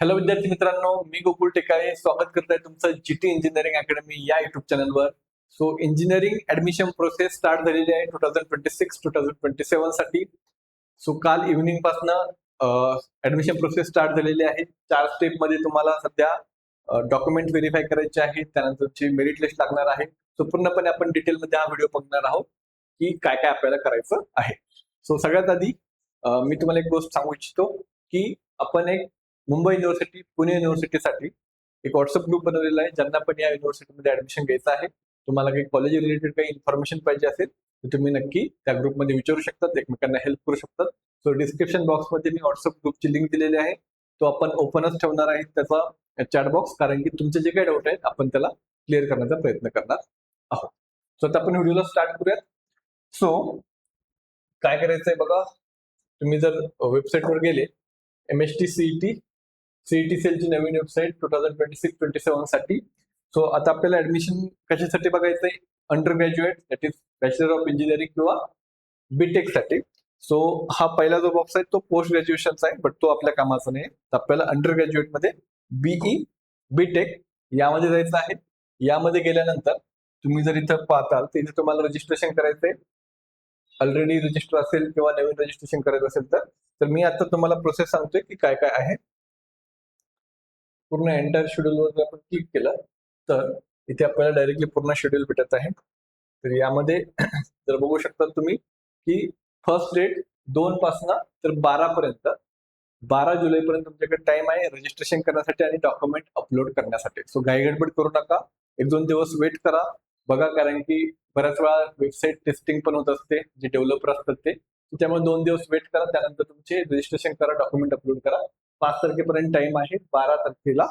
Hello विद्यार्थी मित्रांनो, मी गोकुळ टेकाळे स्वागत करत आहे तुमचं जीटी इंजिनिअरिंग अकॅडमी या युट्यूब चॅनलवर. So engineering admission process start झालेली आहे 2026-2027 साठी. सो काल इव्हिनिंग पासून ऍडमिशन प्रोसेस स्टार्ट झालेली आहे. 4 स्टेप मध्ये तुम्हाला सध्या डॉक्युमेंट व्हेरीफाय करायचे आहेत, त्यानंतरची मेरिट लिस्ट लागणार आहे. सो पूर्णपणे आपण डिटेलमध्ये हा व्हिडिओ बघणार आहोत की काय काय आपल्याला करायचं आहे. सो सगळ्यात आधी मी तुम्हाला एक गोष्ट सांगू इच्छितो की आपण एक मुंबई युनिव्हर्सिटी, पुणे युनिव्हर्सिटीसाठी एक व्हॉट्सअप ग्रुप बनवलेला आहे. ज्यांना पण या युनिव्हर्सिटीमध्ये ऍडमिशन घ्यायचं आहे, तुम्हाला काही कॉलेज रिलेटेड काही इन्फॉर्मेशन पाहिजे असेल तर तुम्ही नक्की त्या ग्रुपमध्ये विचारू शकतात, एकमेकांना हेल्प करू शकतात. सो डिस्क्रिप्शन बॉक्समध्ये मी व्हॉट्सअप ग्रुपची लिंक दिलेली आहे. तो आपण ओपनच ठेवणार आहे त्याचा चॅट बॉक्स, कारण की तुमचे जे काही डाऊट आहेत आपण त्याला क्लिअर करण्याचा प्रयत्न करणार आहोत. सो आता आपण व्हिडिओला स्टार्ट करूयात. सो काय करायचंय बघा, तुम्ही जर वेबसाईटवर गेले MHT सीईटी सेलची नवीन वेबसाईट 2026-27 साठी. सो आता आपल्याला ऍडमिशन कशासाठी बघायचंय, under graduate that is bachelor of engineering किंवा बीटेक साठी. सो हा पहिला जो बॉक्स आहे तो पोस्ट ग्रॅज्युएशनचा आहे, बट तो आपल्या कामाचा नाही. तर आपल्याला अंडर ग्रॅज्युएट मध्ये बीई बीटेक यामध्ये जायचं आहे. यामध्ये गेल्यानंतर तुम्ही जर इथं पाहताल तर इथे तुम्हाला रजिस्ट्रेशन करायचंय. ऑलरेडी रजिस्टर असेल किंवा नवीन रजिस्ट्रेशन करायचं असेल तर मी आता तुम्हाला प्रोसेस सांगतोय की काय काय आहे. पूर्ण एंटायर शेड्यूलवर जर आपण क्लिक केलं तर इथे आपल्याला डायरेक्टली पूर्ण शेड्यूल भेटत आहे. तर यामध्ये जर बघू शकता तुम्ही की फर्स्ट डेट 2 पासून तर 12 पर्यंत, 12 जुलै पर्यंत तुमच्याकडे टाइम आहे रजिस्ट्रेशन करण्यासाठी आणि डॉक्युमेंट अपलोड करण्यासाठी. सो घाईगडबड करू नका, 1-2 दिवस वेट करा बघा, कारण की बऱ्याच वेळा वेबसाईट टेस्टिंग पण होत असते, जे डेव्हलपर असतात ते. त्यामुळे 2 दिवस वेट करा, त्यानंतर तुमचे रजिस्ट्रेशन करा, डॉक्युमेंट अपलोड करा. 5 तारखेपर्यंत टाइम आहे, 12 तारखेला.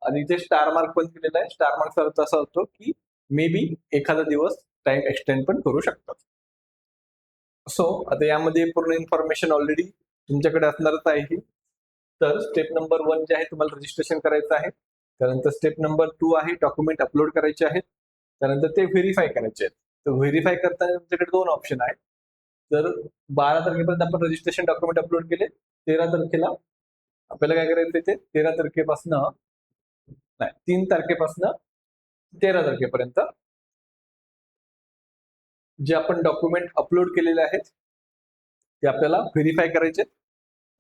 आणि इथे स्टार मार्क पण दिलेला आहे. स्टार मार्क अर्थ असा होतो की मे बी एखादा दिवस टाइम एक्सटेंड पण करू शकतात. सो आता यामध्ये पूर्ण इन्फॉर्मेशन ऑलरेडी तुमच्याकडे असणारच आहे. तर स्टेप नंबर 1 जे आहे तुम्हाला रजिस्ट्रेशन करायचं आहे. त्यानंतर स्टेप नंबर 2 आहे डॉक्युमेंट अपलोड करायचे आहेत. त्यानंतर ते व्हेरीफाय करायचे आहेत. तर व्हेरीफाय करताना तुमच्याकडे 2 ऑप्शन आहेत. तर 12 तारखेपर्यंत आपण रजिस्ट्रेशन डॉक्युमेंट अपलोड केले. 13 तारखेला आपल्याला काय करायचं ते 13 तारखेपासून नाही 3 तारखेपासून 13 तारखेपर्यंत जे आपण डॉक्युमेंट अपलोड केलेले आहेत ते आपल्याला व्हेरीफाय करायचे.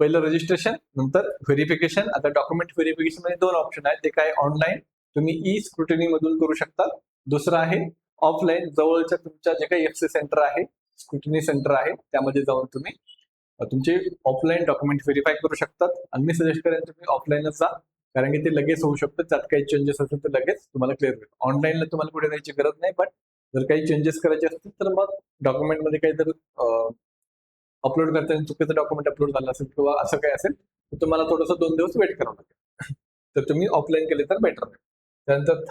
पहिलं रजिस्ट्रेशन, नंतर व्हेरिफिकेशन. आता डॉक्युमेंट व्हेरिफिकेशन मध्ये 2 ऑप्शन आहेत. ते काय, ऑनलाईन तुम्ही ई स्क्रुटिनी मधून करू शकता. दुसरं आहे ऑफलाईन, जवळच्या तुमच्या जे काही FC सेंटर आहे, स्क्रुटिनी सेंटर आहे, त्यामध्ये जाऊन तुम्ही तुमचे ऑफलाईन डॉक्युमेंट व्हेरीफाय करू शकतात. आणि मी सजेस्ट करेन तुम्ही ऑफलाईनच जा, कारण की ते लगेच होऊ शकतं. त्यात काही चेंजेस असेल तर लगेच तुम्हाला क्लिअर होईल. ऑनलाईनला तुम्हाला कुठे जायची गरज नाही, बट जर काही चेंजेस करायचे असतील तर मग डॉक्युमेंटमध्ये काहीतरी अपलोड करताना चुकीचं डॉक्युमेंट अपलोड झालं असेल किंवा असं काही असेल तर तुम्हाला थोडंसं 2 दिवस वेट करावं लागेल. तर तुम्ही ऑफलाईन केले तर बेटर आहे. त्यानंतर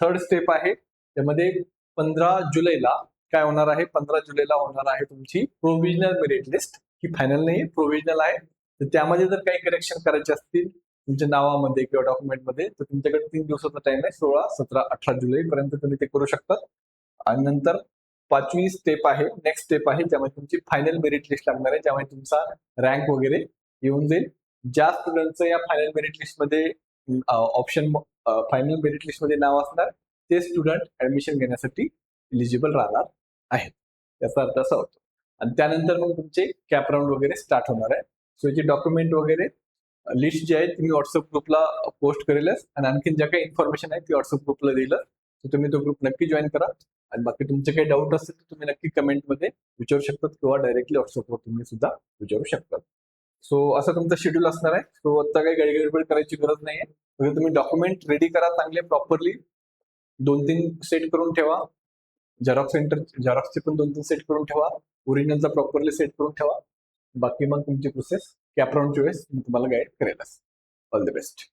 थर्ड स्टेप आहे, त्यामध्ये 15 जुलैला काय होणार आहे, 15 जुलैला होणार आहे तुमची प्रोव्हिजनल मेरिट लिस्ट. ही फायनल नाही, प्रोव्हिजनल आहे. तर त्यामध्ये जर काही करेक्शन करायचे असतील तुमच्या नावामध्ये किंवा डॉक्युमेंटमध्ये तर तुमच्याकडे 3 दिवसाचा टाइम आहे. 16, 17, 18 जुलै पर्यंत तुम्ही ते करू शकता. आणि नंतर 5वी स्टेप आहे, नेक्स्ट स्टेप आहे, ज्यामध्ये तुमची फायनल मेरिट लिस्ट लागणार आहे, ज्यामध्ये तुमचा रँक वगैरे येऊन जाईल. ज्या स्टुडंटचं या फायनल मेरिट लिस्टमध्ये ऑप्शन फायनल मेरिट लिस्टमध्ये नाव असणार ते स्टुडंट ऍडमिशन घेण्यासाठी इलिजिबल राहणार आहे. याचा अर्थ असा होतो. आणि त्यानंतर मग तुमचे कॅप राऊंड वगैरे स्टार्ट होणार आहे. सो याची डॉक्युमेंट वगैरे लिस्ट जी आहे ती मी व्हॉट्सअप ग्रुपला पोस्ट करेलच, आणि आणखी ज्या काही इन्फॉर्मेशन आहे ती व्हॉट्सअप ग्रुपला देईल. तर तुम्ही तो ग्रुप नक्की जॉईन करा. आणि बाकी तुमचे काही डाऊट असतील तर तुम्ही नक्की कमेंटमध्ये विचारू शकतात किंवा डायरेक्टली व्हॉट्सअपवर तुम्ही सुद्धा विचारू शकतात. सो असं तुमचं शेड्यूल असणार आहे. सो आता काही गडबड करायची गरज नाहीये. म्हणजे तुम्ही डॉक्युमेंट रेडी करा चांगले, प्रॉपरली 2-3 सेट करून ठेवा. झेरॉक्सचे पण 2-3 सेट करून ठेवा. ओरिजिनलचा प्रॉपरली सेट करून ठेवा. बाकी मग तुमची प्रोसेस कॅप राऊंडच्या वेळेस मी तुम्हाला गाईड करेलच. All the best.